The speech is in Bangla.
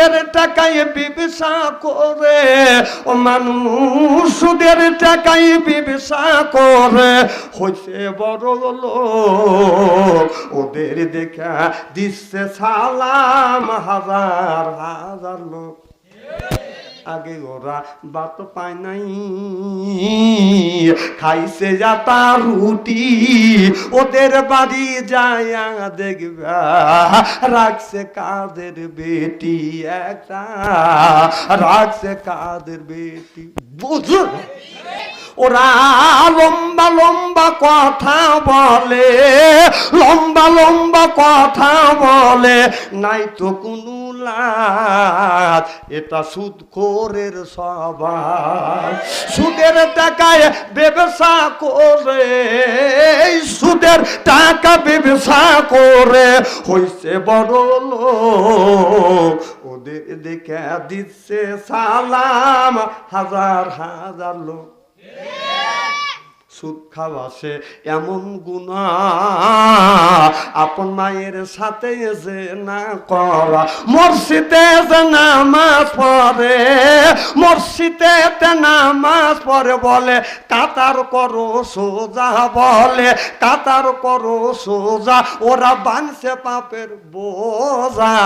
সুদের টাকায় ব্যবসা করে, ও মানুষ সুদের টাকায় ব্যবসা করে হইছে বড় লোক। ওদের দেখা দিচ্ছে সালাম হাজার হাজার লোক। আগে ওরা বাত পায় নাই, খাইছে যাতা রুটি, ওদের বাড়ি যায়া দেখবা রাখছে কাদের বেটি একটা, রাখছে কাদের বেটি। বুঝুন ওরা লম্বা লম্বা কথা বলে, লম্বা লম্বা কথা বলে, নাই তো কোনো লাজ, এটা সুদখোরের স্বভাব। সুদের টাকায় ব্যবসা করে, সুদের টাকা ব্যবসা করে হইছে বড় লোক। ওদের দেখে দিচ্ছে সালাম হাজার হাজার লোক। সুদ খাওয়া সে এমন গুনাহ, আপন মায়ের সাথে যে না করা। মসজিদে যে নামাজ পড়ে, মসজিদে নামাজ পড়ে বলে কাতার করো সোজা, বলে কাতার করো সোজা, ওরা বানছে পাপের বোঝা।